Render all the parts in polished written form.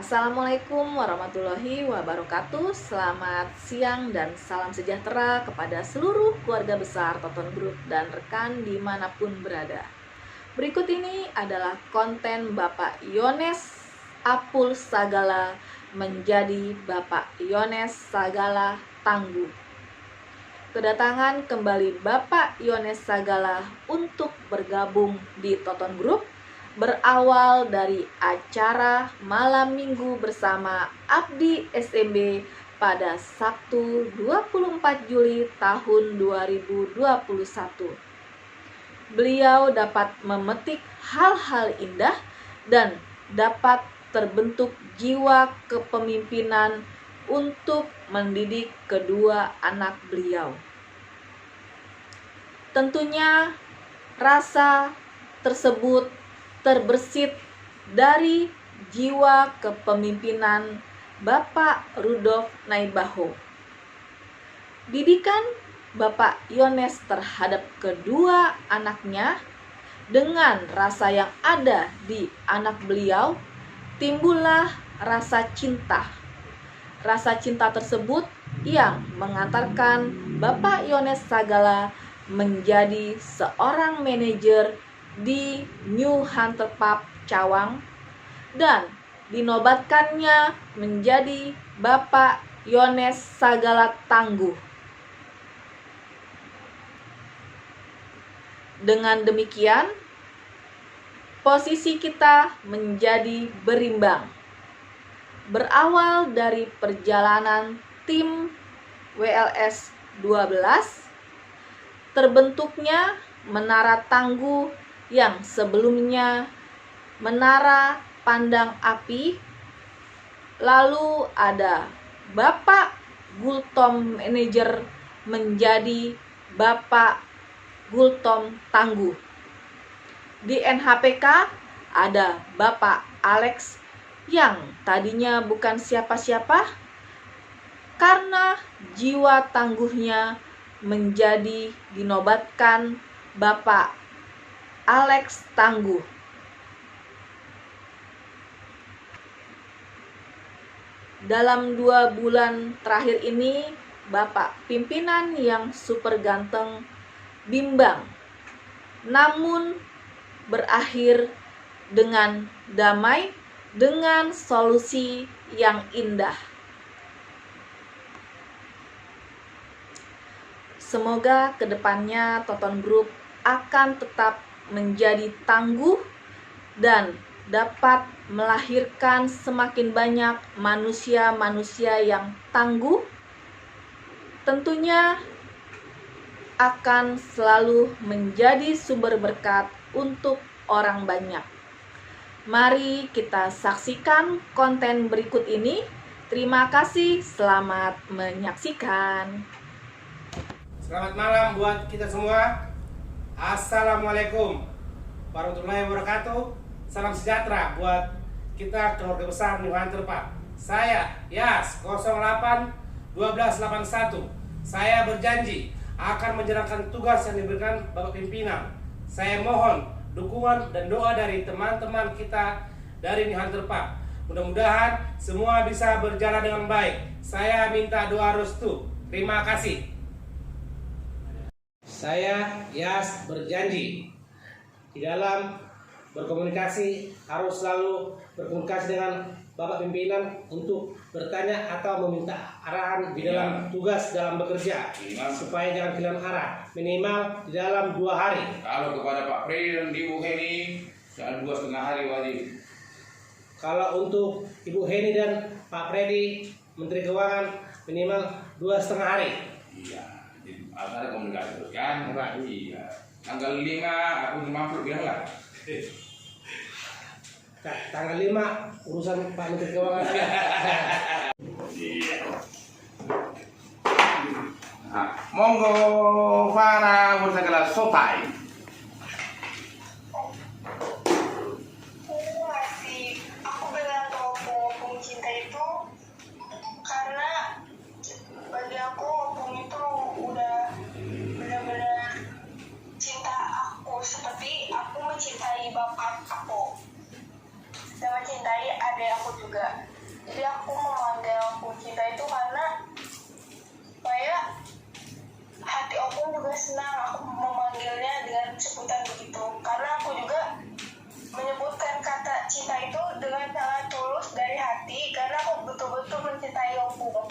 Assalamualaikum warahmatullahi wabarakatuh. Selamat siang dan salam sejahtera kepada seluruh keluarga besar Toton Group dan rekan dimanapun berada. Berikut ini adalah konten Bapak Yones Apul Sagala menjadi Bapak Yones Sagala Tangguh. Kedatangan kembali Bapak Yones Sagala untuk bergabung di Toton Group berawal dari acara malam minggu bersama Abdi SMB pada Sabtu 24 Juli tahun 2021. Beliau dapat memetik hal-hal indah dan dapat terbentuk jiwa kepemimpinan untuk mendidik kedua anak beliau. Tentunya rasa tersebut terbersit dari jiwa kepemimpinan Bapak Rudolf Naibaho. Didikan Bapak Yones terhadap kedua anaknya dengan rasa yang ada di anak beliau, timbullah rasa cinta. Rasa cinta tersebut yang mengantarkan Bapak Yones Sagala menjadi seorang manajer di New Hunter Pub Cawang dan dinobatkannya menjadi Bapak Yones Sagala Tangguh. Dengan demikian, posisi kita menjadi berimbang. Berawal dari perjalanan tim WLS 12, terbentuknya Menara Tangguh yang sebelumnya Menara Pandang Api, lalu ada Bapak Gultom Manager menjadi Bapak Gultom Tangguh. Di NHPK ada Bapak Alex yang tadinya bukan siapa-siapa karena jiwa tangguhnya menjadi dinobatkan Bapak Alex Tangguh. Dalam 2 bulan terakhir ini, Bapak pimpinan yang super ganteng bimbang, namun berakhir dengan damai, dengan solusi yang indah. Semoga kedepannya Toton Group akan tetap menjadi tangguh dan dapat melahirkan semakin banyak manusia-manusia yang tangguh. Tentunya akan selalu menjadi sumber berkat untuk orang banyak. Mari kita saksikan konten berikut ini. Terima kasih, selamat menyaksikan. Selamat malam buat kita semua. Assalamualaikum warahmatullahi wabarakatuh. Salam sejahtera buat kita keluarga besar New Hunter Pub. Saya Yas 08-1281. Saya berjanji akan menjalankan tugas yang diberikan Bapak Pimpinan. Saya mohon dukungan dan doa dari teman-teman kita dari New Hunter Pub. Mudah-mudahan semua bisa berjalan dengan baik. Saya minta doa restu. Terima kasih. Saya Yas berjanji di dalam berkomunikasi harus selalu berkomunikasi dengan Bapak Pimpinan untuk bertanya atau meminta arahan di dalam tugas dalam bekerja supaya jangan kehilangan arah, minimal di dalam 2 hari. Kalau kepada Pak Freddy dan Ibu Heni, jangan 2,5 hari wajib. Kalau untuk Ibu Heni dan Pak Freddy, Menteri Keuangan, minimal 2,5 hari. Iya, ada komunikasi terus kan? Iya. Tanggal 5 aku mampir bilang lah. Nah, tanggal 5 urusan Pak Menteri Keuangan. Iya. Nah, monggo para segala sotai. Aku bilang ke opung cinta itu karena bagi aku opung itu udah benar-benar cinta aku seperti aku mencintai bapak aku dan mencintai adik aku juga. Jadi aku memanggil opung cinta itu karena supaya hati opung juga senang aku memanggilnya dengan sebutan begitu. Karena aku juga menyebutkan kata cinta itu dengan sangat tulus dari hati karena aku betul-betul mencintai opung.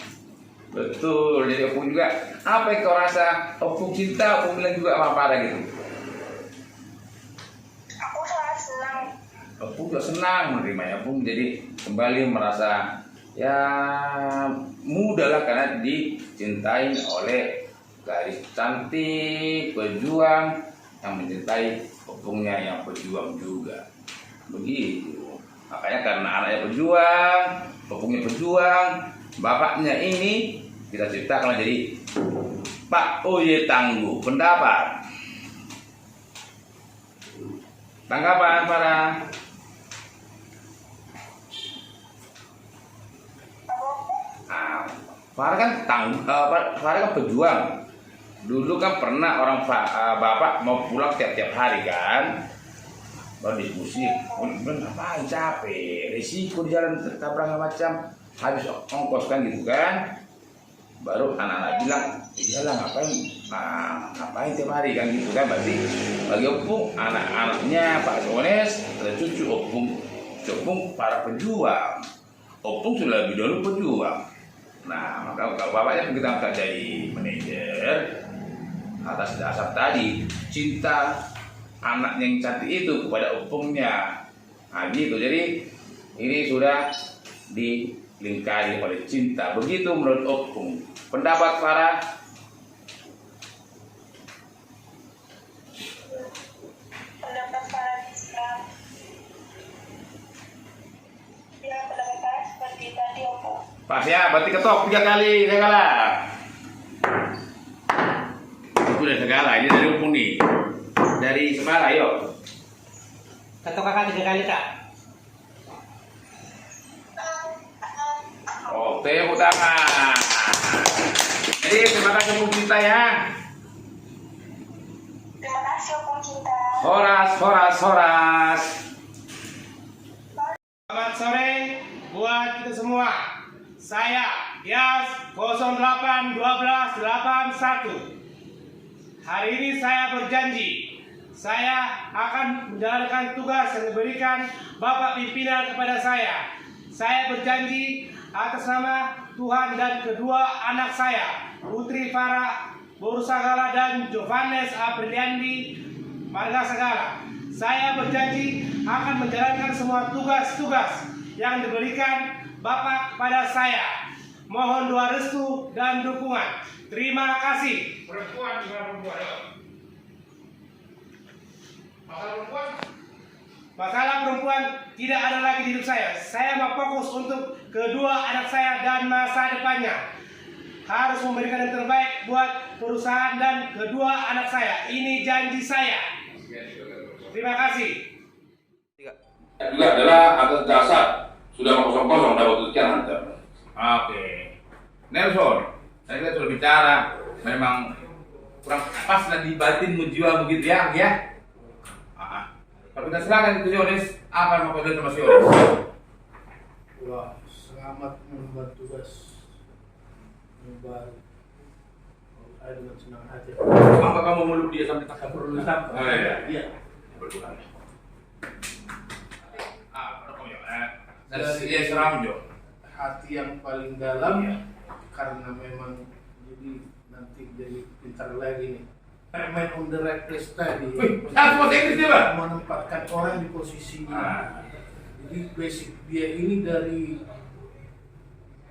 Betul, jadi opung juga. Apa yang kau rasa opung cinta? Opung bilang juga apa ada gitu. Aku sangat senang. Opung juga senang menerimanya. Opung jadi kembali merasa ya mudah lah karena dicintai oleh gadis cantik, pejuang yang mencintai opungnya yang pejuang juga. Begitu. Makanya karena anaknya pejuang, opungnya pejuang, bapaknya ini kita ciptakan jadi Pak Oye Tangguh. Pendapat? Tanggapan para Farah kan Farah kan pejuang. Dulu kan pernah orang bapak mau pulang tiap-tiap hari kan, baru diskusi, ngapain capek, risiko di jalan tabrak macam, habis ongkos kan gitu kan. Baru anak-anak bilang, iyalah ngapain tiap hari kan gitu kan. Berarti bagi opung anak-anaknya Pak Sones ada cucu opung para pejuang. Opung sudah lebih dulu pejuang. Nah, maka kalau bapaknya kita angkat jadi manajer atas dasar tadi cinta anaknya yang cantik itu kepada opungnya. Nah, gitu. Jadi ini sudah dilingkari oleh cinta. Begitu menurut opung. Pendapat para Pendapat para Islam. Ya, pendapat para seperti tadi opung. pas ya, berarti ketok 3 kali segala. Itu udah segala, ini dari opung nih. Dari Semara, yuk. Ketok kakak 3 kali kak. Oh, tepuk tangan. Jadi terima kasih opung cinta ya. Terima kasih opung cinta. Horas. Selamat sore buat kita semua. Saya Yas 081281. Hari ini saya berjanji saya akan menjalankan tugas yang diberikan Bapak pimpinan kepada saya. Saya berjanji atas nama Tuhan dan kedua anak saya, Putri Farah Borsagala dan Johannes Apriliandi Marga Segala. Saya berjanji akan menjalankan semua tugas-tugas yang diberikan Bapak kepada saya. Mohon doa restu dan dukungan. Terima kasih. Perempuan. Masalah perempuan tidak ada lagi di hidup saya. Saya mau fokus untuk kedua anak saya dan masa depannya. Harus memberikan yang terbaik buat perusahaan dan kedua anak saya. Ini janji saya. Terima kasih. Juga adalah atas dasar sudah kosong dapat sekian hantar. Oke. Nelson, saya kita sudah bicara, memang kurang pas dan dibatin menjual begitu ya. Kalau kita silakan itu Yoris, apa yang mau kau sama Yoris? Wah, selamat membuat tugas yang baru. Saya dengan senang hati. Apa kamu meluk dia sampai tak Perlu sampai. Oh iya. Iya. Berdoa. Dari seram Jo. Hati yang paling dalam karena memang jadi nanti jadi pintar lagi nih. Main on the right place tadi. Bahasa Inggris dia, Bang? Menempatkan orang di posisinya. Jadi basic dia ini dari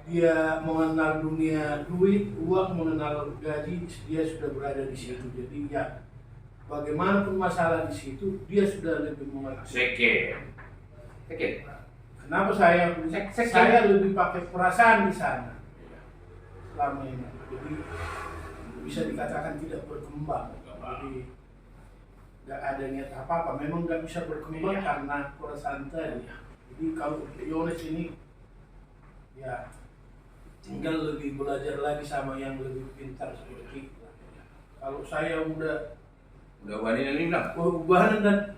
dia mengenal dunia duit, uang, mengenal gaji, dia sudah berada di situ. Jadi ya bagaimanapun masalah di situ, dia sudah lebih mengenal. Seke. Kenapa saya lebih pakai perasaan di sana selama ini. Jadi bisa dikatakan tidak berkembang. Jadi nggak ada niat apa-apa. Memang nggak bisa berkembang karena perasaan tadi. Jadi kalau Yones ini ya tinggal lebih belajar lagi sama yang lebih pintar seperti itu. Kalau saya udah Ubahin ini bilang. perubahan dan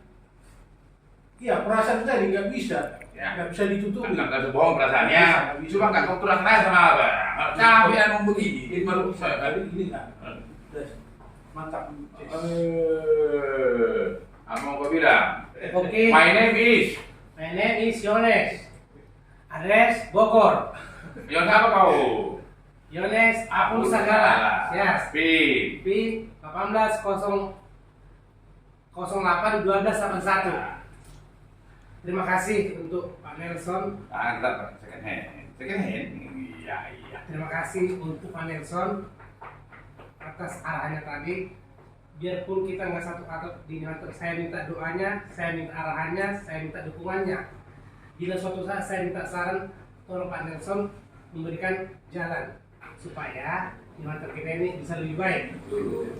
Iya, perasaan tadi nggak bisa, Ya. nggak bisa ditutupi. Nggak bisa bohong perasaannya. Nggak bisa. Cuma nggak kontrol saya sama apa. Capek yang begini. Ini baru saya. Tadi ini kan, mantap. Apa mau kau bilang? Oke. My name is. My name is Yones. Address Bogor. Yang apa kau? Yones Apul Sagala. Yes. Pin. PIN 18081281. Terima kasih untuk Pak Nelson. Mantap, second hand. Second hand. Iya, iya. Terima kasih untuk Pak Nelson atas arahannya tadi. Biarpun kita nggak satu kata di kantor, saya minta doanya, saya minta arahannya, saya minta dukungannya. Bila suatu saat saya minta saran, tolong Pak Nelson memberikan jalan supaya di kantor kita ini bisa lebih baik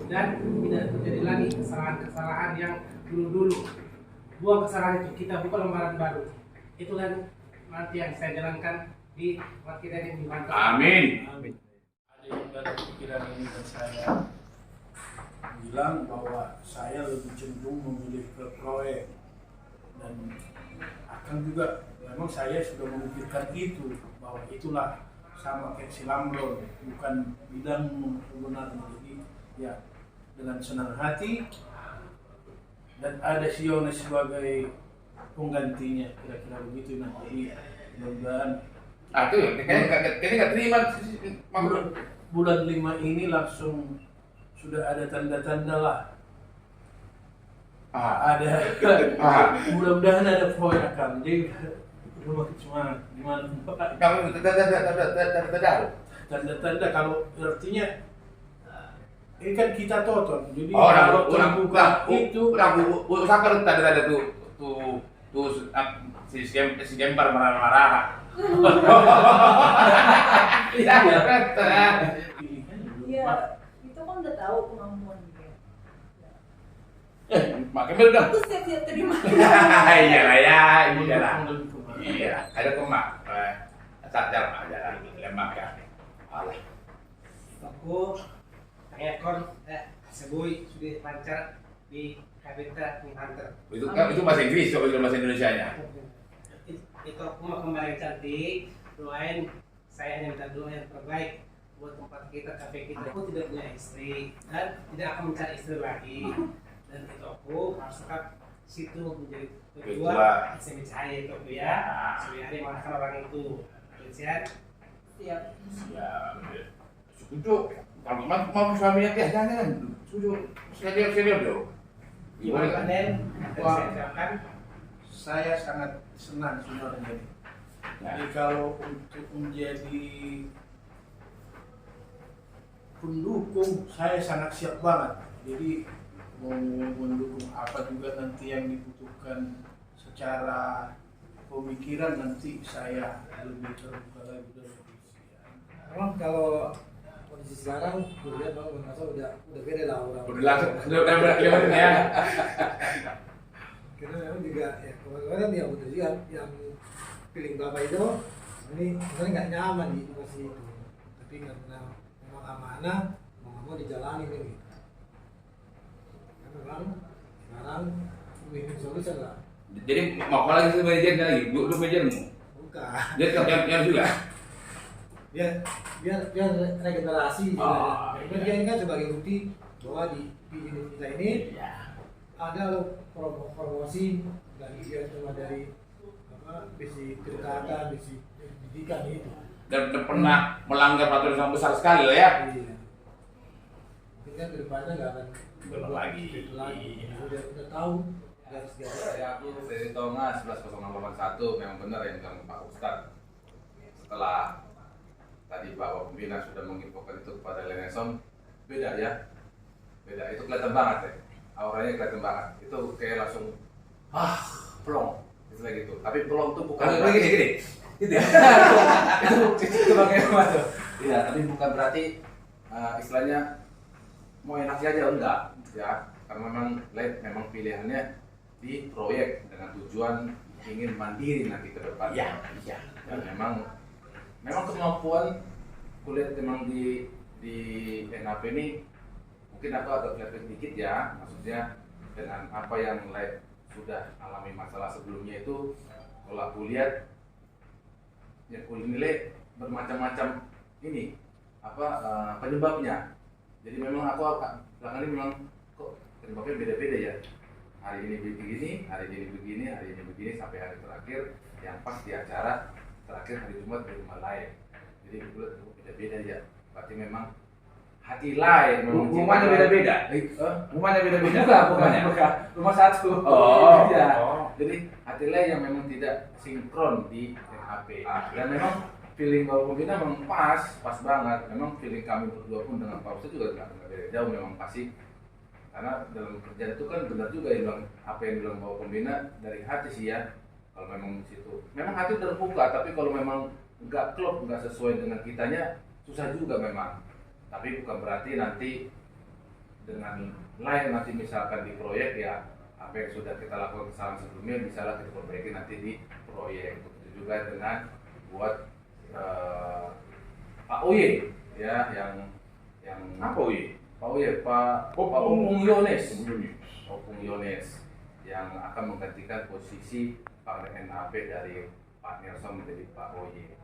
dan tidak terjadi lagi kesalahan-kesalahan yang dulu-dulu. Buang kesalahan itu, kita buka lembaran baru. Itulah nanti yang saya jalankan di tempat kita ini di kantor. Amin. Ada yang dalam pikiran ini dan saya bilang bahwa saya lebih cenderung memilih ke proyek, dan akan juga memang saya sudah memikirkan itu, bahwa itulah sama kayak si Lamron, bukan bidang sebenarnya. Jadi ya dengan senang hati, dan ada si Yones sebagai penggantinya, kira-kira begitu. Nah, jadi mudah-mudahan Itu kayaknya nggak terima. bulan 5 ini langsung sudah ada tanda-tanda lah. Ada mudah-mudahan ada proyek akan. Jadi rumah cuma gimana Pak? Kamu tanda. Tanda-tanda kalau artinya ini kan kita tonton. Jadi Oh, kalau ulang terbuka itu usahakan tanda tuh si Gempar marah-marah. Iya, Iya, itu kan udah tahu kemampuan dia. Makanya udah. Aku siap-siap terima. Iya lah ya, iya lah. Iya, ada kemak. Sajar aja lemak ya. Alah. Aku Ekon Sebui sudah lancar di Kabinda Hunter. Itu bahasa Inggris, coba juga bahasa Indonesianya. Itu aku mau kembali cantik, doain saya hanya minta doa yang terbaik buat tempat kita, kafe kita. Aku tidak punya istri dan tidak akan mencari istri lagi, dan itu aku harus tetap situ menjadi ketua SMA saya itu ya. Supaya hari makan orang itu, siap. Siap. Siap. Setuju. Kalau mau suaminya jangan. Setuju. Senior dong. Gimana Pak Den? Saya ucapkan saya sangat senang sebenarnya. Jadi kalau untuk menjadi pendukung, saya sangat siap banget. Jadi mau mendukung apa juga nanti yang dibutuhkan secara pemikiran, nanti saya lebih terbuka lagi dan lebih siap. Memang kalau kondisi sekarang dilihat bang merasa udah beda lah orang. Udah langsung udah ya. Karena memang juga ya kemarin yang udah lihat yang feeling bapak itu ini sebenarnya nggak nyaman di posisi itu, tapi karena memang amanah mau dijalani kan gitu. Kan memang sekarang win-win solution lah. Jadi mau apa lagi sih manajer lagi? Dua manajermu. Bukan. Dia yang juga. Biar regenerasi juga. Oh, Karena dia ini kan sebagai bukti bahwa di unit kita ini ada loh promosi dari dia cuma dari basic kesehatan, basic pendidikan itu. Dan pernah melanggar peraturan yang besar sekali lah ya. Iya. Mungkin kan kedepannya nggak akan Belum lagi. Udah tahu garis-garis. Saya aku dari Tonga 110681 memang benar yang bilang Pak Ustadz. Setelah tadi Bapak Pembina sudah menginfokan itu kepada Leneson, beda ya, beda itu kelihatan banget ya, auranya kelihatan banget. Itu kayak langsung plong, istilah gitu. Tapi plong tuh bukan Gini. gitu ya. itu bagaimana tuh? Iya, tapi bukan berarti istilahnya mau enak aja enggak ya, karena memang pilihannya di proyek dengan tujuan ingin mandiri nanti ke depan. Iya. Dan memang kemampuan kuliah memang di NAP ini mungkin aku agak flashback sedikit ya, maksudnya dengan apa yang sudah alami masalah sebelumnya itu, kalau aku lihat yang aku nilai bermacam-macam ini penyebabnya. Jadi memang aku belakangan ini memang kok penyebabnya beda-beda ya. Hari ini begini, hari ini begini, hari ini begini, sampai hari terakhir yang pas di acara terakhir hari Jumat di rumah lain. Jadi beda-beda ya. Berarti memang hati lain memang. Rumahnya beda-beda. Rumahnya beda-beda. Bukan. Rumah satu. Oh. Ya. Jadi hati lain yang memang tidak sinkron di HP. Dan memang feeling Bapak Pembina memang pas banget. Memang feeling kami berdua pun dengan Pak Ustadz juga nggak beda jauh memang pasti. Karena dalam kerjaan itu kan benar juga yang bilang apa yang bilang Bapak Pembina dari hati sih ya. Kalau memang di situ, memang hati terbuka. Tapi kalau memang nggak klop, nggak sesuai dengan kitanya, susah juga memang. Tapi bukan berarti nanti dengan lain nanti misalkan di proyek ya apa yang sudah kita lakukan kesalahan sebelumnya bisalah kita perbaiki nanti di proyek. Begitu juga dengan buat Pak Oye ya yang Apa Oye? Pak Oye Pak Opung Yones yang akan menggantikan posisi Pak NAP dari Pak Nelson menjadi Pak Oye.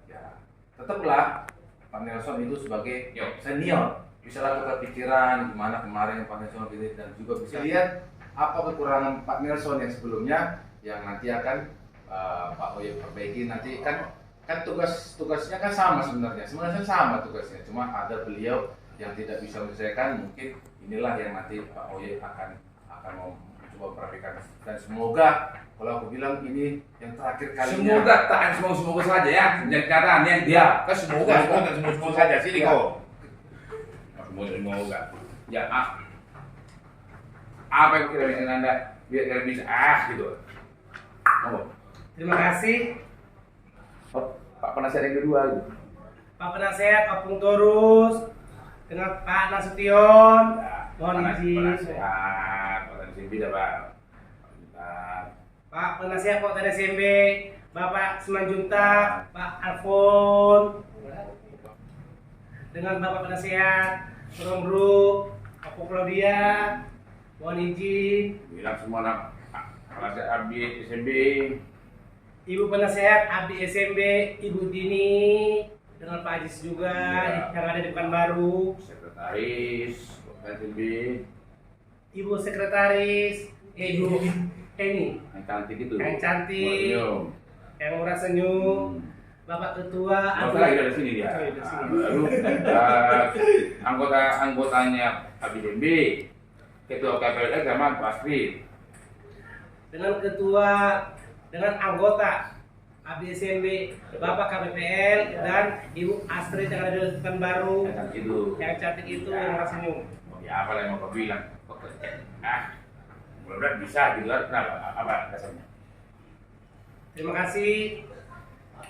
Ya tetaplah Pak Nelson itu sebagai senior bisa lakukan pikiran gimana kemarin Pak Nelson ini dan juga bisa lihat apa kekurangan Pak Nelson yang sebelumnya yang nanti akan Pak Oye perbaiki. Nanti kan tugasnya kan sama sebenarnya sama tugasnya, cuma ada beliau yang tidak bisa menyelesaikan. Mungkin inilah yang nanti Pak Oye akan mau mencoba perhatikan dan semoga kalau aku bilang ini yang terakhir kalinya. Semoga saja ya. Jangan kata yang dia. Kan semoga saja sini kok. Semoga. Ya apa yang kira Anda biar bisa gitu. Terima kasih Pak Penasihat yang kedua itu. Pak Penasehat Opung Torus dengan Pak Nasution. Mohon izin. Pak Penasihat Pak. Pak Penasehat Kota SMB, Bapak Semanjuntak, Pak Alfon, dengan Bapak Penasehat Rombruk, Pak Claudia, mohon izin. Bilang semua nak Penasihat Abdi SMB. Ibu Penasehat Abdi SMB, Ibu Dini, dengan Pak Ajis juga yang ada di Pekanbaru. Sekretaris SMB. Ibu Sekretaris, Ibu Eni, Yang cantik itu. yang cantik, yang murah senyum. Bapak Ketua Abdi lagi dari sini dia. Lalu anggotanya Abdi SMB, Ketua KPLS sama Pak Astrid. dengan anggota Abdi SMB, Bapak KPPL dan Ibu Astrid yang ada di Pekanbaru. Yang cantik itu yang murah senyum. Ya apa yang mau kau bilang? Mudah-mudahan bisa gitu kan? Kenapa? Apa dasarnya? Terima kasih.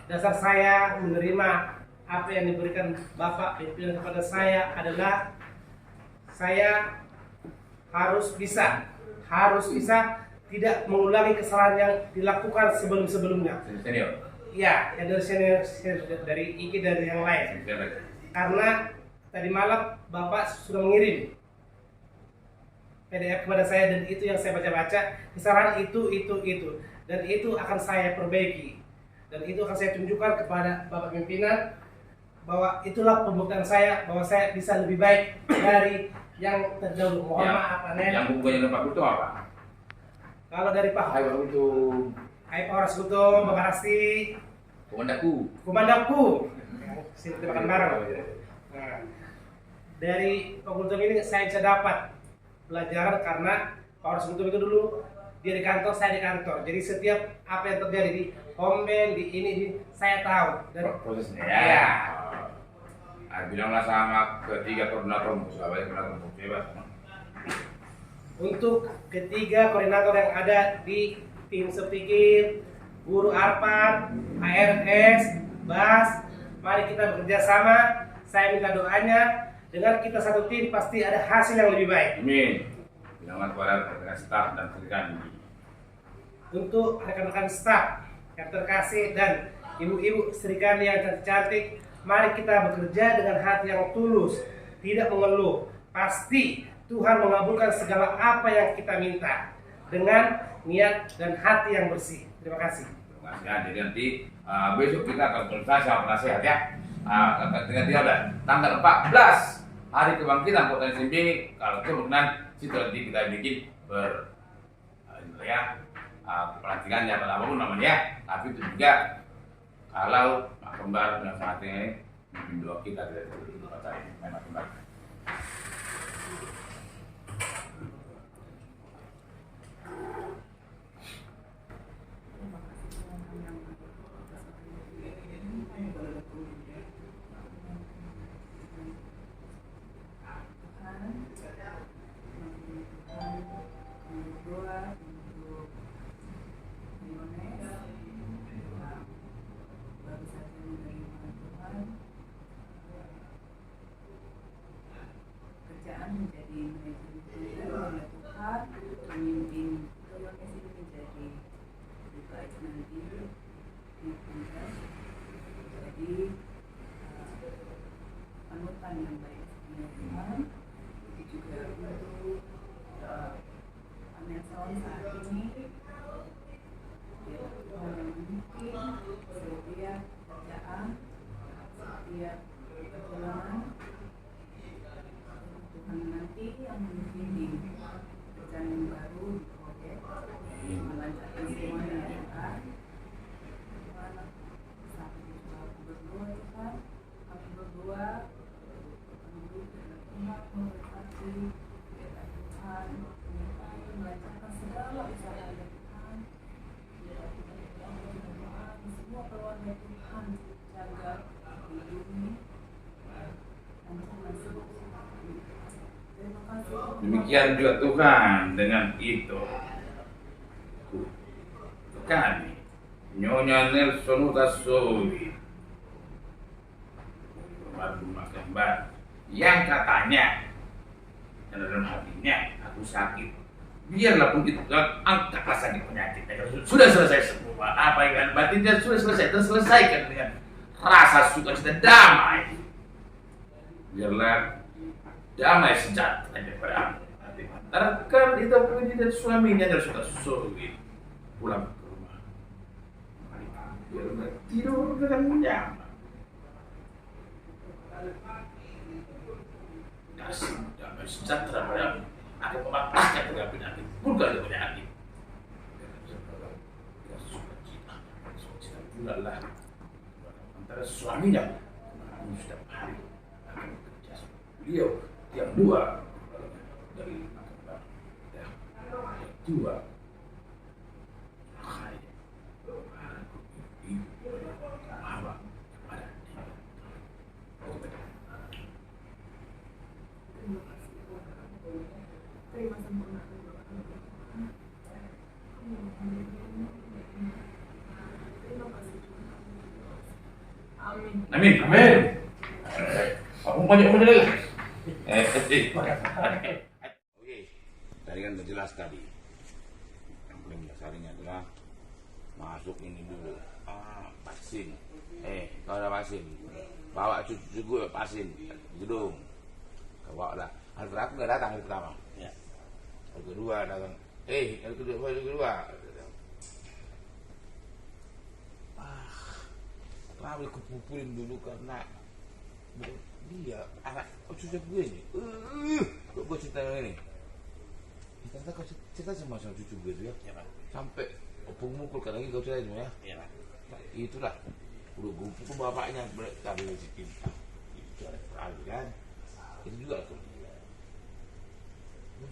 Dasar saya menerima apa yang diberikan Bapak pimpinan kepada saya adalah saya harus bisa tidak mengulangi kesalahan yang dilakukan sebelum-sebelumnya. Senior. Ya, yang dari senior dari Iki dari yang lain. Karena tadi malam Bapak sudah mengirim PDF kepada saya dan itu yang saya baca-baca, kesalahan itu dan itu akan saya perbaiki dan itu akan saya tunjukkan kepada Bapak pimpinan bahwa itulah pembuktian saya bahwa saya bisa lebih baik dari yang terdahulu. Mohon maaf Nen. Yang hubungannya dengan Pak Kuto apa? Kalau dari Pak Kuto. Hai Pak Horas Kuto, Bapak Rasti, Komandaku, sini kita makan bareng. Nah, dari Pak Kultum ini saya bisa dapat pelajaran karena Pak Horas Kultum itu dulu dia di kantor, saya di kantor. Jadi setiap apa yang terjadi di komen, di ini, saya tahu. Dan prosesnya ya. Bilanglah sama ketiga koordinator Surabaya bebas. Untuk ketiga koordinator yang ada di tim sepikir, guru Arpan, ARS, BAS, mari kita bekerja sama. Saya minta doanya. Dengan kita satu tim pasti ada hasil yang lebih baik. Amin. Bilanglah kepada rekan staf dan rekan. Untuk rekan-rekan staf yang terkasih dan ibu-ibu Serikandi yang cantik, mari kita bekerja dengan hati yang tulus, tidak mengeluh. Pasti Tuhan mengabulkan segala apa yang kita minta. Dengan niat dan hati yang bersih. Terima kasih. Terima kasih. Jadi nanti besok kita akan konsultasi sama penasehat ya. Ketika ada tanggal 14 hari kebangkitan Kota SMP, kalau kemungkinan situ nanti kita bikin pelantikannya atau apapun namanya. Tapi itu juga kalau Pak Kembar dengan saat ini memimpin doa kita dari kota ini, memang Kembar. Menjadi manajemen oleh Tuhan, memimpin Yones ini menjadi lebih baik nanti di Kongres, jadi panutan yang baik dengan Tuhan. Juga untuk Nelson saat ini dia Tuhan yang memimpin setiap kerjaan, setiap perjalanan. Nanti yang memimpin kerjaan yang baru di proyek melancarkan semuanya ya Tuhan. Tuhan sampai juga berdoa Tuhan, kami berdoa menurut Tuhan memberkati Tuhan menyertai melancarkan segala usaha ya Tuhan. Semua keluarga Tuhan jaga hidupnya. Demikian juga Tuhan dengan itu. Kami Nyonya Nelson Utasowi Rumah Kembar yang katanya dalam hatinya aku sakit, biarlah pun itu angkatlah sakit penyakitnya. Sudah selesai semua apa yang batinnya sudah selesai, terselesaikan dengan rasa sukacita damai. Biarlah damai sejahtera daripada antarkan itu punya dan suaminya dan sudah sulit pulang ke rumah. Biar tidur dengan nyaman. Kasih damai sejahtera pada akan mematahkan segala penyakit, bukan penyakit. Biar sukacita pula lah antara suaminya setiap hari akan bekerja. Beliau yang dua dari Kembar, yang dua kaya ibu bapak kepada dia. Terima sempurna. Terima kasih. Amin. Amin. Amin. Aku banyak bener. Oke, tadi kan udah jelas tadi. Yang paling dasarnya adalah masuk ini dulu. Vaksin. Kalau ada vaksin, bawa cucu gue vaksin gedung. Bawa lah. Hari terakhir nggak datang hari pertama. Ya. Hari kedua datang. Hari kedua. Kenapa kepupulin dulu karena dia anak cucu gue ini. Kok gue cerita ini? Ternyata kau cerita sama cucu gue itu ya. Ya Pak. Sampai opung mukul kan lagi kau cerita semua ya. Iya Pak. Nah, itulah. Udah gue pukul bapaknya tadi si cinta. Itu ada perali kan. Itu juga tuh.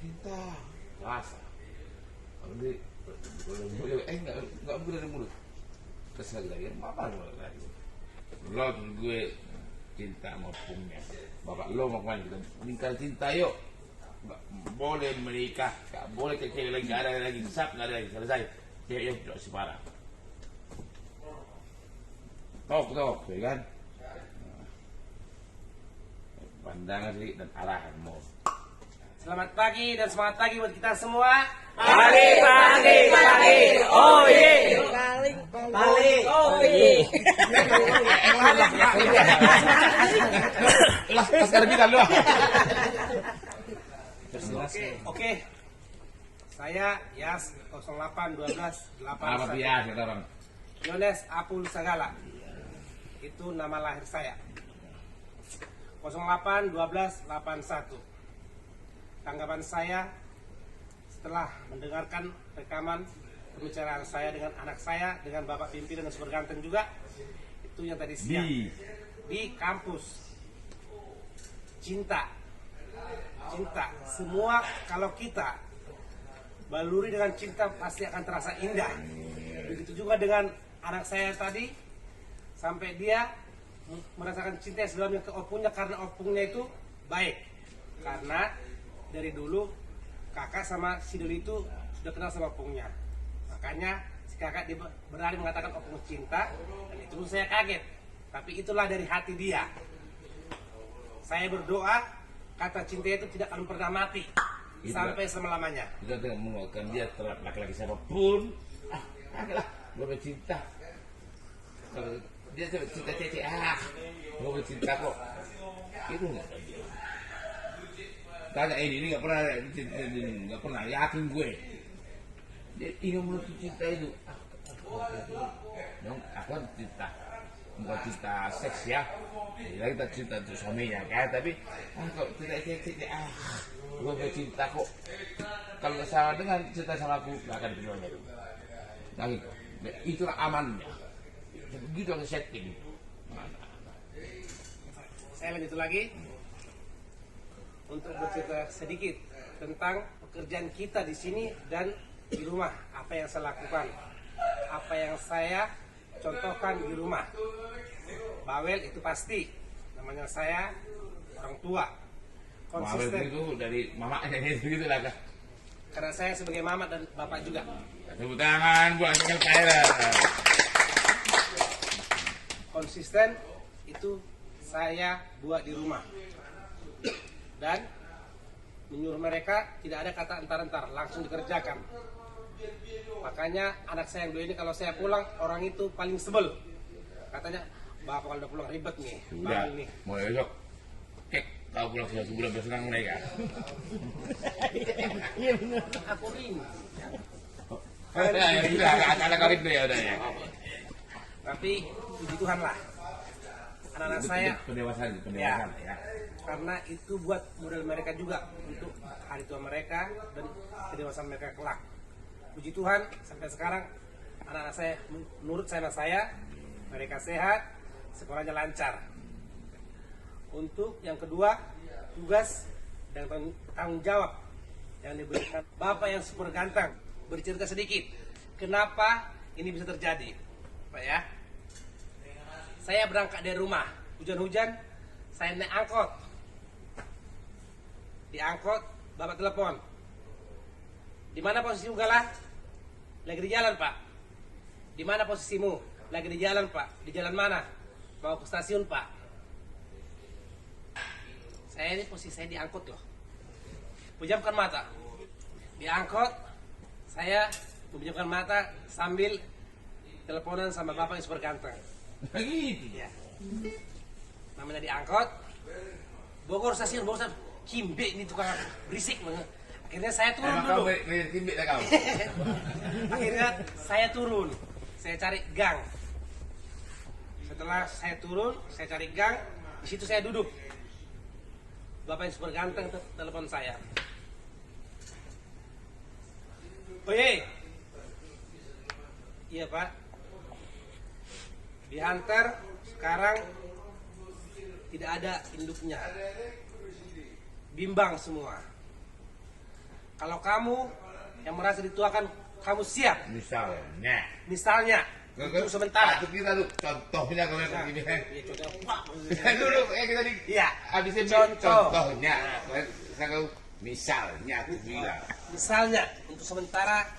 Cinta rasa. Kalau dia nggak boleh dari mulut. Terus lagi apa lagi? Lo gue cinta sama opungnya. Bapak lo mau kemana kita meningkat cinta yuk. Nggak boleh menikah, nggak boleh cewek lagi, nggak ada lagi desap, nggak ada lagi selesai. Cewek yang tidak separah. Tok, ya kan? Pandangan sedikit dan arahanmu. Selamat pagi dan semangat pagi buat kita semua. Pagi. Oh ye. Balik. Oh ye. Lah, sekarang kita lu. Oke. Saya Yas 081281. Apa biasa orang? Yones Apul Sagala. Itu nama lahir saya. 081281. Tanggapan saya setelah mendengarkan rekaman pembicaraan saya dengan anak saya, dengan Bapak pimpinan dan super ganteng juga, itu yang tadi siang di kampus. Cinta semua, kalau kita baluri dengan cinta pasti akan terasa indah. Begitu juga dengan anak saya tadi, sampai dia merasakan cinta sebelumnya ke opungnya, karena opungnya itu baik. Karena dari dulu kakak sama si Doli itu sudah kenal sama opungnya, makanya si kakak berani mengatakan opung cinta, dan itu pun saya kaget. Tapi itulah dari hati dia. Saya berdoa kata cinta itu tidak akan pernah mati sampai selama-lamanya. Kita tidak menguatkan dia terhadap laki-laki siapapun. Lah, gue cinta. Kalau dia cinta cece, gue cinta kok. Itu nggak ada. Tanya ini nggak pernah yakin gue. Dia ingin menutup cinta itu. Dong, aku cinta. Bukan cinta seks ya, kita cinta untuk suaminya kan, tapi kalau tidak gue cinta kok, kalau sama dengan cinta sama aku gak akan diterima itu. Nah itulah amannya, begitu yang setting. Saya lanjut lagi untuk bercerita sedikit tentang pekerjaan kita di sini dan di rumah, apa yang saya lakukan, apa yang saya contohkan di rumah. Bawel itu pasti, namanya saya orang tua. Konsisten. Bawel itu dari mamanya gitu lah kan. Karena saya sebagai mama dan bapak juga. Tepuk tangan buat saya. Konsisten itu saya buat di rumah. Dan menyuruh mereka tidak ada kata entar-entar, langsung dikerjakan. Makanya anak saya yang dua ini kalau saya pulang, orang itu paling sebel. Katanya, bapak kalau udah pulang ribet nih, udah, nih. Mau besok kek, kau pulang sudah sebulan bersenang mereka. Iya benar. Aku rindu. Anak kawin tuh ya udah ya. Tapi puji Tuhan lah, anak-anak saya pendewasaan ya. Karena itu buat model mereka juga untuk hari tua mereka dan kedewasaan mereka kelak. Puji Tuhan sampai sekarang anak-anak saya menurut saya mereka sehat, sekolahnya lancar. Untuk yang kedua, tugas dan tanggung jawab yang diberikan Bapak yang super ganteng, bercerita sedikit kenapa ini bisa terjadi, Pak ya. Saya berangkat dari rumah, hujan-hujan, saya naik angkot. Di angkot, Bapak telepon. Di mana posisimu Galah? Lagi di jalan Pak. Di mana posisimu? Lagi di jalan Pak. Di jalan mana? Mau ke stasiun Pak. Saya ini posisi saya di angkot loh. Pejamkan mata. Di angkot, saya memejamkan mata sambil teleponan sama Bapak yang super ganteng. Begitu ya. Namanya di angkot. Bogor stasiun, Kimbe ini tukang berisik banget. Akhirnya saya turun dulu. Akhirnya saya turun. Saya cari gang. Setelah saya turun, saya cari gang. Di situ saya duduk. Bapak yang super ganteng telepon saya. Oye. Iya Pak. Diantar sekarang tidak ada induknya. Bimbang semua. Kalau kamu yang merasa dituakan, kamu siap. Misalnya untuk sementara. Kita tuh contohnya kalau begini. Iya contoh. Dulu kita di. Iya. Habisnya contohnya. Saya misalnya aku bilang. Misalnya untuk sementara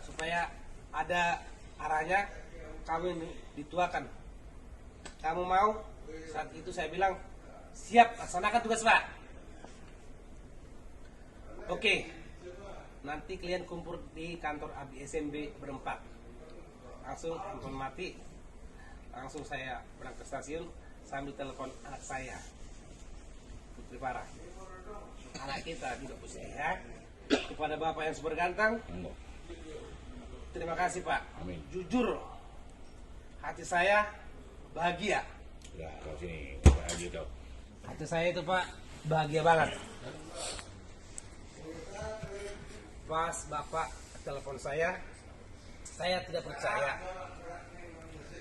supaya ada arahnya, kamu ini dituakan. Kamu mau? Saat itu saya bilang siap, laksanakan tugas Pak. Oke, nanti kalian kumpul di kantor Abdi SMB berempat. Langsung handphone mati, langsung saya berangkat ke stasiun sambil telepon anak saya, Putri Farah. Anak kita juga sehat, Kepada Bapak yang super ganteng, terima kasih Pak. Amin. Jujur, hati saya bahagia. Ya, kau sini bahagia kau. Hati saya itu Pak bahagia banget. Pas Bapak telepon saya tidak percaya.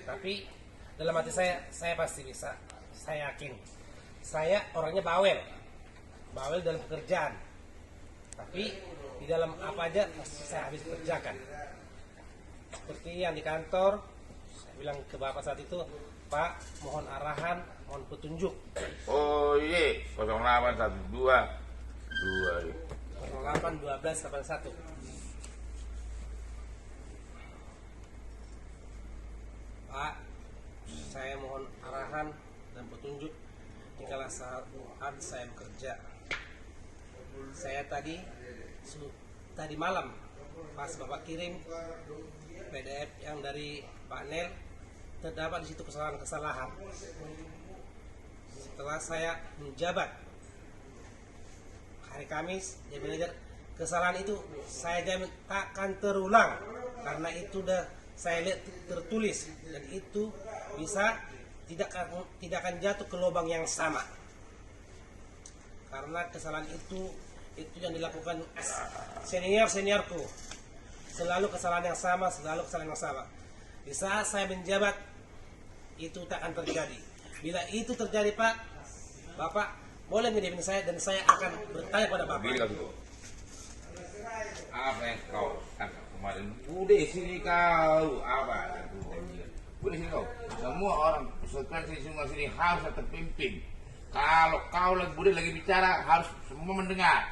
Tapi dalam hati saya pasti bisa. Saya yakin. Saya orangnya bawel dalam pekerjaan. Tapi di dalam apa aja pasti saya habis kerjakan. Seperti yang di kantor, saya bilang ke Bapak saat itu, Pak, mohon arahan, mohon petunjuk. Oh iya, 0812 08 12 81. Pak, saya mohon arahan dan petunjuk dikala saat saya bekerja. Saya tadi malam pas Bapak kirim PDF yang dari Pak Nel, terdapat di situ kesalahan-kesalahan. Setelah saya menjabat hari Kamis jadi manajer, kesalahan itu saya jamin takkan terulang karena itu udah saya lihat tertulis dan itu bisa tidak akan jatuh ke lubang yang sama. Karena kesalahan itu yang dilakukan seniorku, selalu kesalahan yang sama. Di saat saya menjabat itu tak akan terjadi. Bila itu terjadi Pak, Bapak boleh ngedimin saya dan saya akan bertanya pada Bapak. Apa yang kau tangkap kemarin? Udah sini kau apa? Udah sini kau. Semua orang sekretaris semua sini harus terpimpin. Kalau kau lagi bicara harus semua mendengar.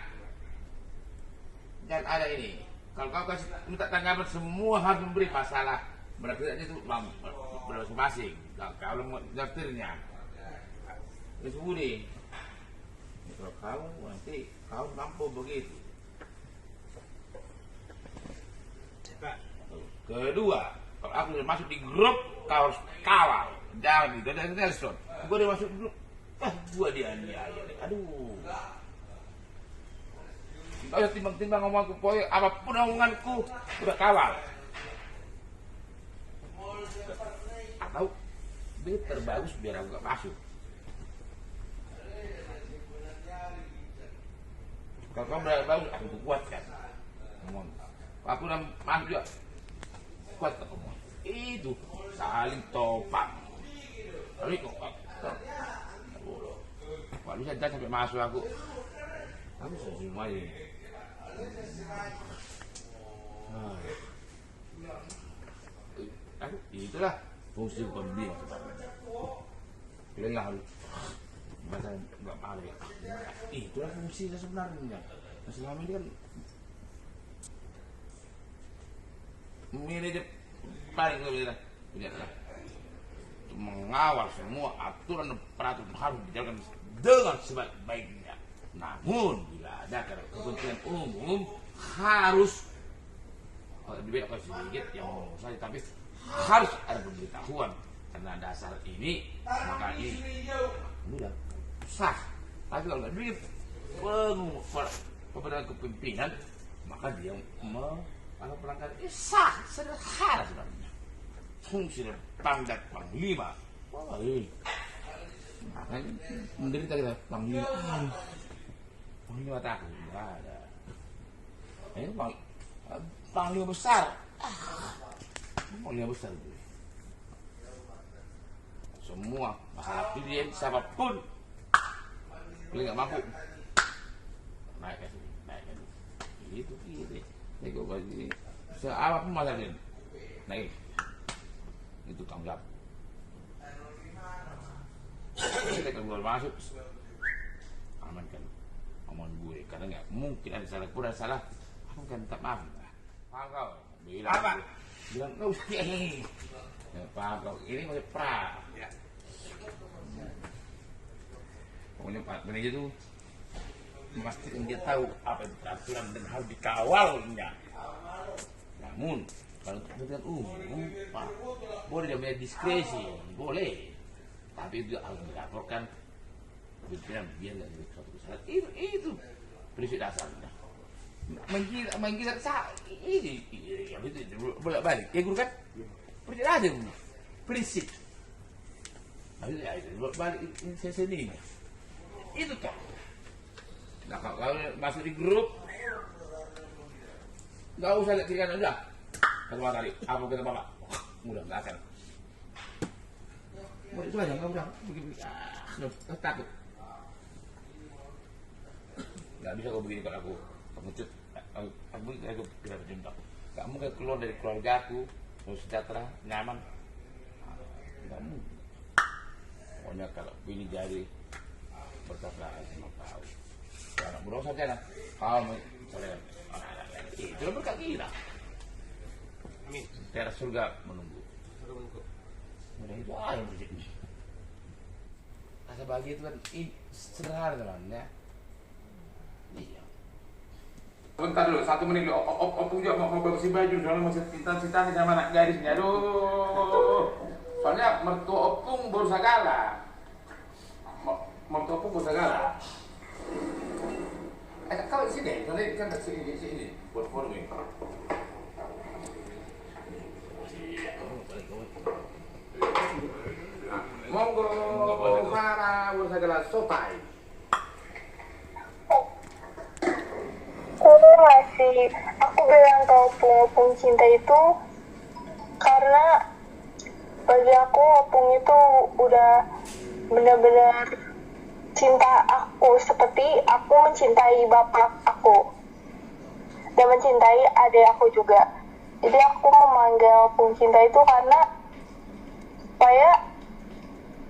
Dan ada ini. Kalau kau kasih minta tanggapan semua harus memberi masalah. Berarti itu masing-masing. Kalau mau daftarnya. Terus Budi. Kalau kau nanti kau mampu begitu. Kedua, kalau aku udah masuk di grup, kau harus kawal. Jangan gitu, dan Nelson. Gue udah masuk di grup, gue dianiaya. Aduh. Kau usah timbang-timbang ngomongku, pokoknya apapun omonganku, udah kawal. Atau, dia terbagus biar aku gak masuk. Kalau kau bagus, aku kuatkan. Aku udah masuk juga. Kuat tak kamu? Itu saling topak. Tapi kok kalau saya sampai masuk aku semua ini. Itulah fungsi pembimbing sebenarnya. Kalian nggak harus bahasa nggak malu ya. Itulah fungsinya sebenarnya. Nah, selama ini kan manajer paling lebih mengawal semua aturan dan peraturan harus dijalankan dengan sebaik-baiknya. Namun bila ada kepentingan umum harus dibelokkan sedikit yang ngomong saja, tapi harus ada pemberitahuan karena dasar ini maka ini mudah sah. Tapi kalau nggak duit kepada kepimpinan maka dia kalau pelanggaran sah, sederhana sebenarnya. Fungsi dan pangkat panglima. Wah, makanya menderita kita panglima. Panglima takut, nggak ada. Ini panglima besar. Panglima besar. Semua masalah pilihan siapapun, kalau nggak mampu, naikkan. Itu. Nego bagi apapun masalahnya naik itu tanggap kita kan boleh masuk amankan omongan gue karena nggak mungkin ada salah pun ada salah aku kan tak maaf kau bilang apa bilang kau paham kau ini masih pra ya. Pokoknya Pak Manajer tuh memastikan dia tahu apa itu peraturan dan harus dikawalnya. Namun kalau untuk kepentingan umum, Pak, boleh dia punya diskresi, boleh. Tapi itu harus dilaporkan pimpinan biar dari suatu kesalahan. Itu prinsip dasarnya. main kita ini bolak balik ya guru kan perjalanan prinsip bolak balik sini itu kan. Nah kalau masuk di grup nggak usah lihat kiri kanan udah keluar tadi apa kata bapak mudah nggak akan mau itu aja udah begini takut nggak bisa kau begini kalau aku pengecut aku tidak berjumpa kamu kan keluar dari keluarga aku mau sejahtera nyaman nggak mungkin pokoknya kalau ini jadi berkata sama kau anak burung saja lah kau misalnya itu berkat kita amin teras surga menunggu mudah itu aja berjadi rasa bahagia itu kan sederhana teman-teman ya. Iya. Bentar dulu, 1 menit dulu. Opung juga mau bersih baju, soalnya masih cinta-cinta sama anak gadisnya. Aduh. Soalnya mertua Opung baru segala. Mertua Opung baru segala. Kau di sini, soalnya kan sini. Buat forum ini. Monggo, para baru segala sopai. Aku ngasih, aku bilang ke opung cinta itu karena bagi aku opung itu udah benar-benar cinta aku seperti aku mencintai bapak aku dan mencintai adik aku juga. Jadi aku memanggil opung cinta itu karena supaya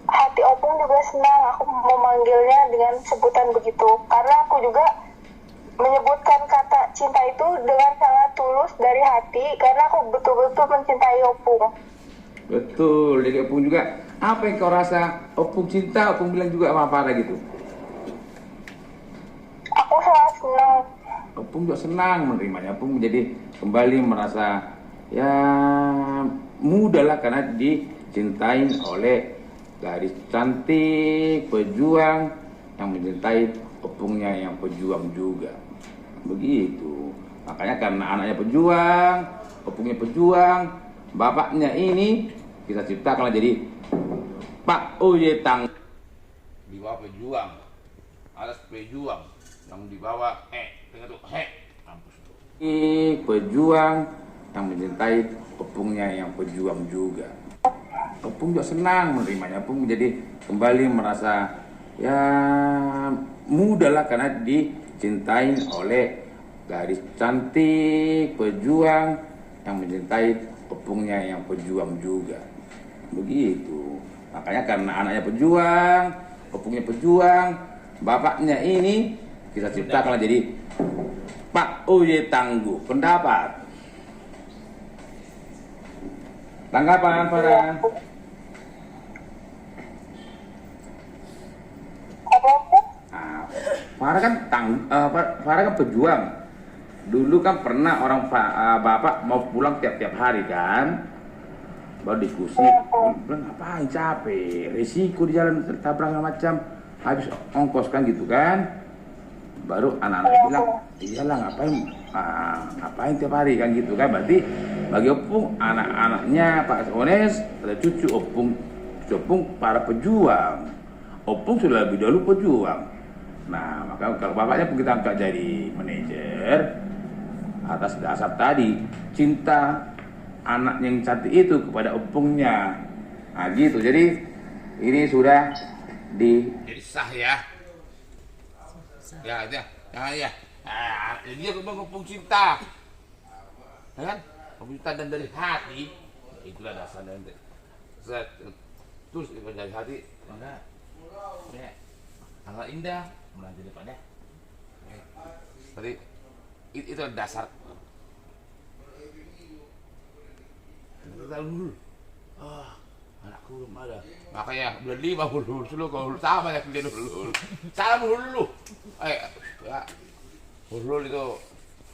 hati opung juga senang aku memanggilnya dengan sebutan begitu, karena aku juga menyebutkan kata cinta itu dengan sangat tulus dari hati karena aku betul-betul mencintai opung. Betul, jadi opung juga. Apa yang kau rasa opung cinta, opung bilang juga sama Farah gitu? Aku sangat senang. Opung juga senang menerimanya. Opung menjadi kembali merasa ya mudah lah karena dicintai oleh gadis cantik, pejuang yang mencintai opungnya yang pejuang juga. Begitu. Makanya karena anaknya pejuang, opungnya pejuang, bapaknya ini kita ciptakanlah jadi Pak Oye Tang. Di bawah pejuang, alas pejuang yang di bawah dengar tuh mampus tuh. Ini pejuang yang mencintai opungnya yang pejuang juga. Opung juga senang menerimanya. Opung menjadi kembali merasa ya mudah lah karena dicintai oleh gadis cantik, pejuang yang mencintai opungnya yang pejuang juga. Begitu. Makanya karena anaknya pejuang, opungnya pejuang, bapaknya ini kita ciptakanlah jadi Pak Oye Tangguh. Pendapat? Tanggapan Farah? Farah kan Farah kan pejuang. Dulu kan pernah orang bapak mau pulang tiap-tiap hari kan, baru diskusi. Bilang ngapain capek, risiko di jalan tabrak macam, habis ongkos kan gitu kan. Baru anak-anak bilang iyalah ngapain tiap hari kan gitu kan. Berarti bagi opung anak-anaknya Pak Ones ada cucu opung para pejuang. Opung sudah lebih dahulu pejuang. Nah, maka kalau bapaknya pun kita angkat jadi manajer atas dasar tadi cinta anak yang cantik itu kepada opungnya. Nah gitu, jadi ini sudah jadi sah ya. Ya. Jadi dia opung cinta, ya kan? Opung cinta dan dari hati, itulah dasar dan terus dari hati, maka ya, sangat indah. Melanjut daripada tadi itu dasar dulu. Anakku belum ada, makanya bulan 5 hulu dulu kau sama ya dia dulu. Salam hulu. Ya, hulu itu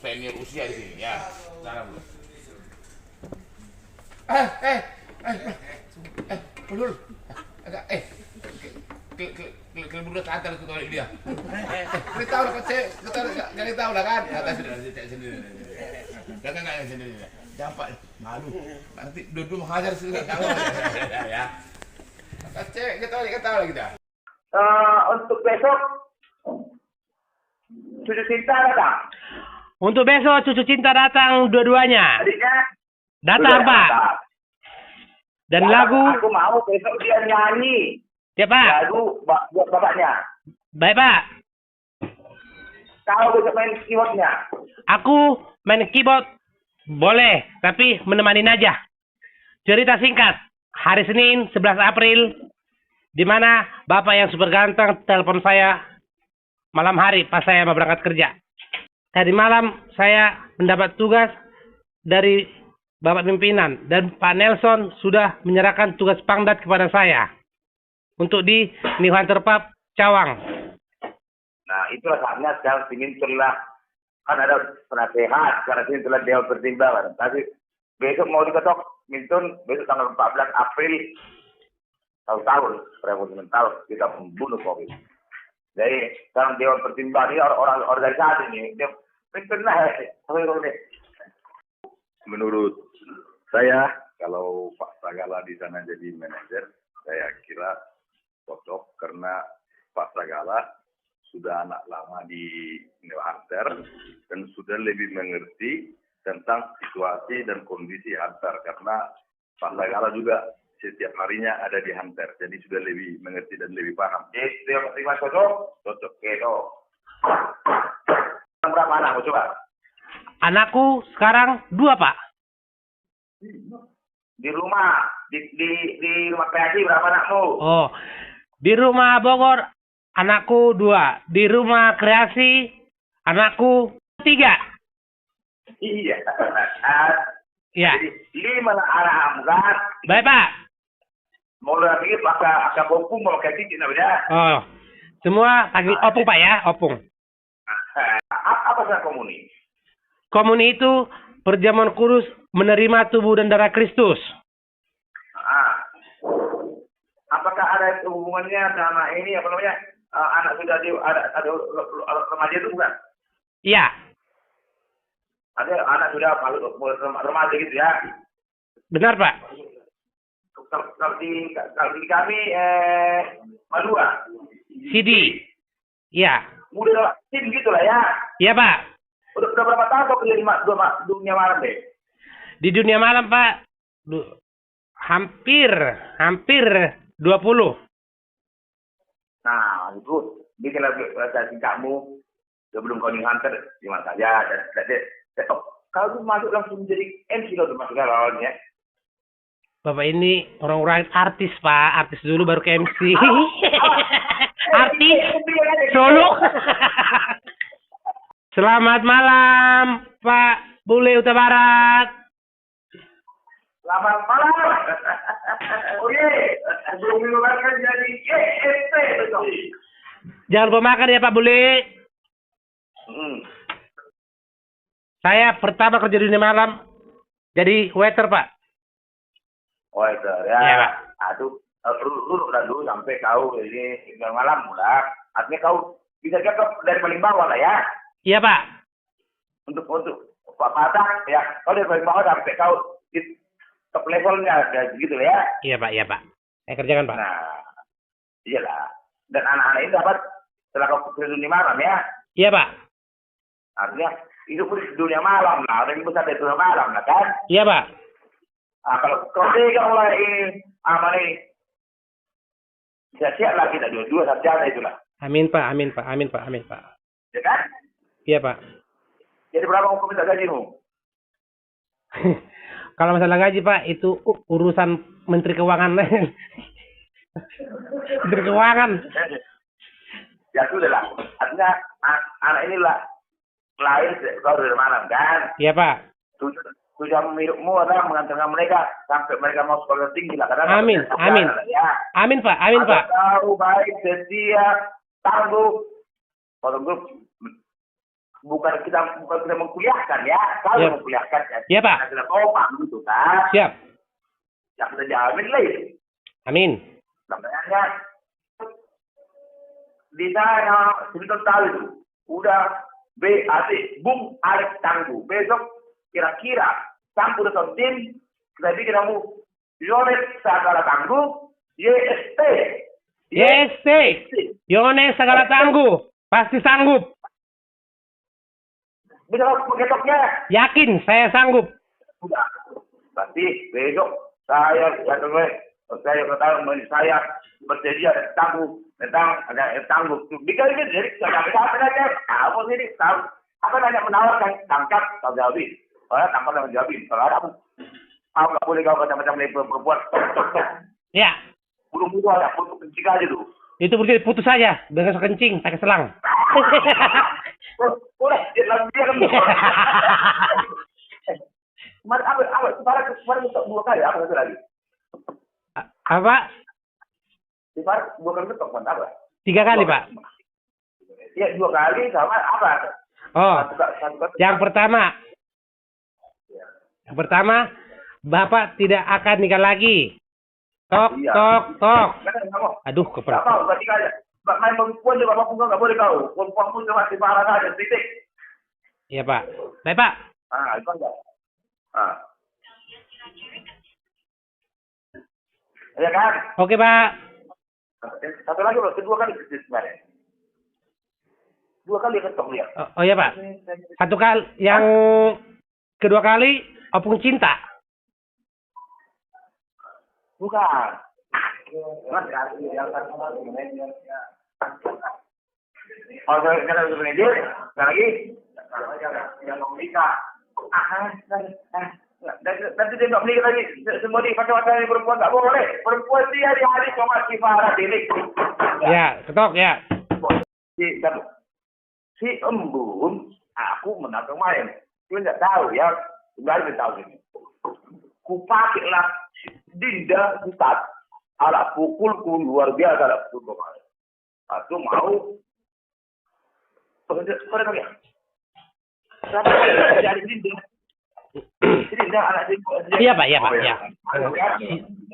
senior usia di sini ya. Salam dulu. Hulu. Agak ke mulut antar ke toilet dia. Kita tahu lah kecil, kita tahu lah kan. Kata sendiri. Jangan sendiri. Jampak malu. Nanti duduk menghajar sendiri ya. Kecil kita tahu lah kita. Untuk besok cucu cinta datang. Untuk besok cucu cinta datang dua-duanya. Adiknya Datang, Pak. Dan ya, lagu. Aku mau besok dia nyanyi. Ya, Pak. Lagu buat bapaknya. Baik, Pak. Kau besok main keyboardnya. Aku main keyboard. Boleh, tapi menemani aja. Cerita singkat. Hari Senin 11 April. Di mana Bapak yang super ganteng telepon saya malam hari pas saya mau berangkat kerja. Tadi malam saya mendapat tugas dari Bapak pimpinan dan Pak Nelson sudah menyerahkan tugas pangdat kepada saya untuk di New Hunter Pub Cawang. Nah, itulah saatnya sekarang ingin telah kan ada penasehat karena ini telah Dewan Pertimbangan. Tapi besok mau diketok Milton besok tanggal 14 April tahun tahun kita membunuh COVID. Jadi sekarang Dewan Pertimbangan ini orang organisasi ini dia pernah menurut saya kalau Pak Sagala di sana jadi manajer, saya kira cocok karena Pak Sagala sudah anak lama di New Hunter dan sudah lebih mengerti tentang situasi dan kondisi Hunter karena Pak Sagala juga setiap harinya ada di Hunter, jadi sudah lebih mengerti dan lebih paham. Itu yang terima cocok gitu. Berapa anakmu coba? Anakku sekarang 2, Pak. Di rumah, di rumah PAD berapa anakmu? Oh, di rumah Bogor anakku 2, di rumah Kreasi anakku 3. Iya. Ya. Jadi 5 anak kan? Baik, Pak. Mau lagi pakai opung mau pakai titik namanya? Oh, semua pakai opung, Pak ya, opung. Apa sih komuni? Komuni itu perjamuan kudus menerima tubuh dan darah Kristus. Apakah ada hubungannya sama ini apa namanya anak sudah ada remaja itu bukan? Iya. Ada anak sudah remaja gitu ya? Benar, Pak. Kalau di kami Madura. Sidi. Iya. Udah tim gitu lah ya? Iya, Pak. Udah berapa tahun kau kerja di dunia malam deh? Di dunia malam, Pak. Hampir 20. Nah, itu bikin lagi kamu sebelum kau Hunter di mana saja. Kalau tuh masuk langsung jadi MC kalau masuk awalnya. Bapak ini orang-orang artis, Pak. Artis dulu baru ke MC. Artis solo. Selamat malam, Pak Bule Utara Barat. Selamat malam. Oh iya, belum minum kan jadi ESP betul. Jangan lupa makan ya, Pak Bule. Saya pertama kerja di dunia malam jadi waiter, Pak. Waiter ya. Iya, Pak. Aduh, dulu sampai kau ini dunia malam lah. Artinya kau bisa dari paling bawah lah ya. Iya, Pak. Untuk Pak Patah ya, kau dari paling bawah sampai kau di top levelnya gitu ya. Iya, Pak. Iya, Pak. Saya kerjakan, Pak. Nah, iyalah. Dan anak-anak ini dapat setelah kau ke dunia malam ya. Iya, Pak. Artinya hidup di dunia malam lah, orang besar dari dunia malam lah kan. Iya, Pak. Nah, kalau pegang mulai aman ini, siap lah kita dua saja itulah. Amin, Pak. Amin, Pak. Amin, Pak. Amin, Pak. Ya kan? Iya, Pak. Jadi berapa mau minta gajimu? Kalau masalah gaji, Pak, itu urusan Menteri Keuangan. Menteri Keuangan. Ya sudah lah. Artinya anak inilah lahir kau dari malam kan? Iya, Pak. Tujuan milikmu adalah mengantarkan mereka sampai mereka mau sekolah tinggi lah. Amin, amin. Ya. Amin, Pak. Amin, Pak. Tahu baik, setia, tangguh. Kalau grup bukan kita mengkuliahkan ya, kalau mengkuliahkan ya. Iya, Pak. Kita topak gitu kan. Siap. Yang kita jamin lah itu. Amin. Namanya di sana Milton tahu itu udah BAT Bung Alex Tangguh. Besok kira-kira campur dalam tim kita bikin kamu Yones Sagala Tangguh YST. YST. Yones Sagala Tangguh. Pasti sanggup. Bisa mengetoknya? Yakin saya sanggup. Sudah. Berarti besok saya ketahui saya bersedia tangguh tentang ada tangguh. Bikin ini jadi saya aja. Kamu sini tahu. Akan hanya menawarkan tangkap kau jawabin. Tangkap dan jawabin. Kalau ada aku nggak boleh kau macam-macam perempuan. Ya. Bulu-bulu ada putus kencing aja tuh. Itu berarti putus saja dengan kencing pakai selang. Boleh, dia kan. Kemarin untuk 2 kali apa satu lagi? Apa? Kemarin 2 kali betok apa? 3 kali, Pak. Iya, 2 kali sama apa? Oh. Yang pertama, Bapak tidak akan nikah lagi. Tok, tok. Aduh, kepala. Apa? Berarti aja. Main perempuan juga bapak nggak boleh kau. Perempuan pun cuma dimarah saja, titik. Iya, Pak. Baik, Pak. Itu aja. Ya kan? Oke, Pak. Satu lagi bro, kedua kali sebenarnya. 2 kali ketok dia. Oh ya, Pak. Satu kali, yang kedua kali opung cinta. Bukan. Oh, sekarang manajer, lagi yang mau nikah. Nanti dia nggak menikah lagi. Semua di pakai perempuan nggak boleh. Perempuan dia hari cuma si Farah Delik. Ya, ketok ya. Si Embun, aku menang main. Lu nggak tahu ya, nggak tahu ini. Kupakailah Dinda Ustaz. Ala pukulku luar biasa ala pukul kemarin. Aku mau pada ya. Jadi Dinda anak Dinda. Iya, Pak, iya, Pak, ya.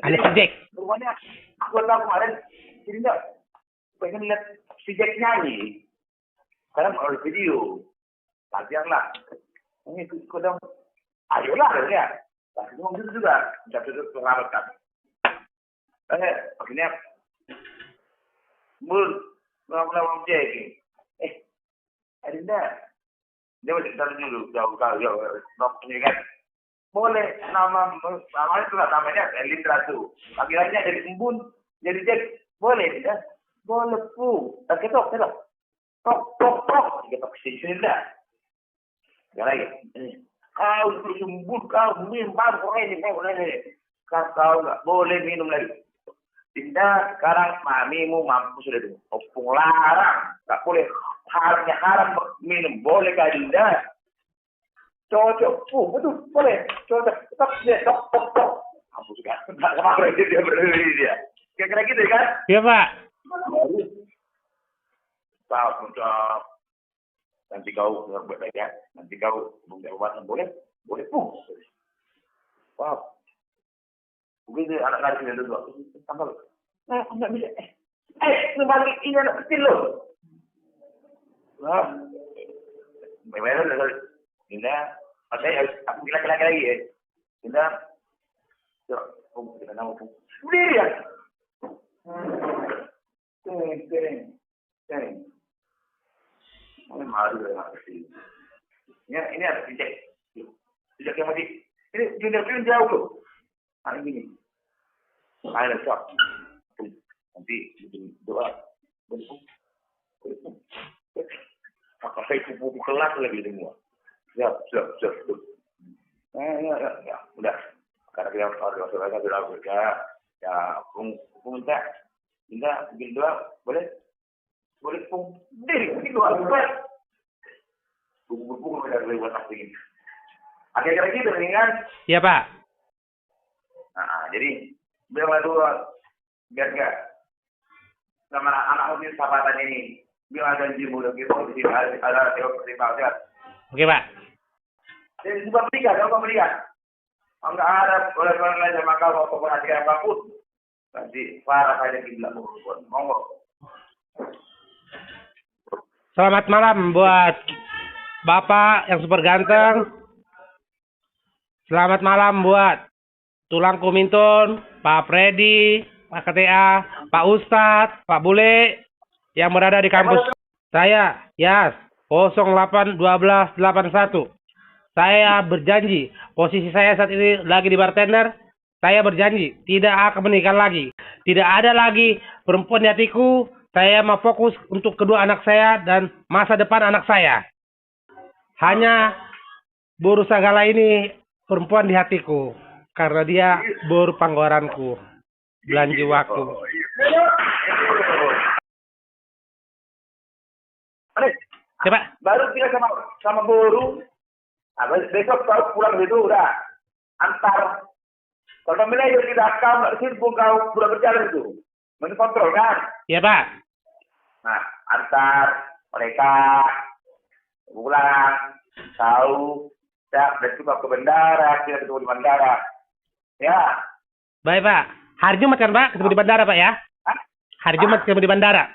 Anak si Jack. Rupanya aku tahu kemarin Dinda pengen lihat si Jack nyanyi. Sekarang mau video. Latihan lah. Ini kodong. Ayolah ya. Tapi mau gitu juga. Bisa duduk pengaruh kan. Akhirnya ngomong Jack. Adinda, dia masih tahu dulu jauh ini kan. Boleh namanya itulah namanya Elindra tuh. Panggilannya dari Embun, jadi Jack. Boleh tidak? Boleh pu. Tak ketok. Tok. Ketok sini dah. Yang lagi. Kau terus Embun, kau minum baru ini. Kau nggak boleh minum lagi. Dinda, sekarang mamimu mampu sudah dulu. Opung larang. Tak boleh. Haram minum. Boleh kah Dinda? Cocok. Betul. Boleh. Cocok. Tok. Aku juga. Nggak sama dia berdiri dia. Kira-kira gitu kan? Iya, Pak. Cocok. Nanti kau berbeda ya. Nanti kau buka obatan. Boleh? Boleh. Wow. Begitu anak-anak ini dulu. Tambah. Enggak bisa. Kembali ini anak kecil loh. Wah. Memang ada. Dinda, aku laki-laki lagi ya. Dinda. Kita nama pun. Berdiri ya. Teng. Ini malu dengan kecil. Ini ada Jack. Jack yang masih. Ini junior jauh loh. Ini. Ayo siap. Nanti doa. Apa saya kupu kelas lagi semua. Siap. Ya, udah. Karena kita harus sudah bekerja. Ya, aku minta bikin doa, boleh? Boleh pun. Diri doa boleh. Buku udah lewat asing. Akhirnya gitu kan? Iya, Pak. Nah, jadi biar nggak sama anak mungkin sahabatan ini biar ada janji mudah gitu di sini ada teori perintah. Oke, Pak. Jadi juga berikan. Enggak ada oleh orang lain sama kau mau perhatian apapun. Nanti parah saja di belakang monggo. Selamat malam buat Bapak yang super ganteng. Selamat malam buat Tulang Kumintun, Pak Freddy, Pak KTA, Pak Ustadz, Pak Bule yang berada di kampus. Saya, Yas, 081281. Saya berjanji, posisi saya saat ini lagi di bartender. Saya berjanji tidak akan menikah lagi. Tidak ada lagi perempuan di hatiku. Saya mau fokus untuk kedua anak saya dan masa depan anak saya. Hanya Buru Sagala ini perempuan di hatiku. Karena dia buru panggoranku. Bulan jiwaku. Coba. Baru kita sama Buru. Besok kau pulang itu udah antar. Kalau manajer tidak kau nggak simpul kau sudah berjalan itu mengontrol kan? Iya Pak. Nah antar mereka pulang tahu ya besok ke bandara kita ketemu di bandara ya. Baik Pak. Hari Jumat kan Pak ketemu di bandara Pak ya? Hari Jumat ketemu di bandara.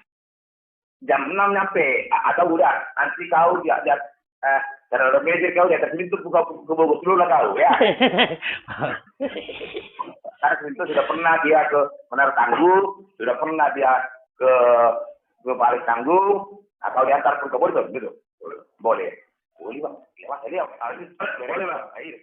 Jam 6 nyampe atau udah nanti kau dia karena ada manajer kau di atas pintu buka ke Bogor dulu lah kau ya. Karena pintu sudah pernah dia ke Menara Tangguh, sudah pernah dia ke Paris Tangguh, atau diantar pun ke Bogor gitu. Boleh. Boleh bang. Ya mas, jadi boleh bang. Ayo.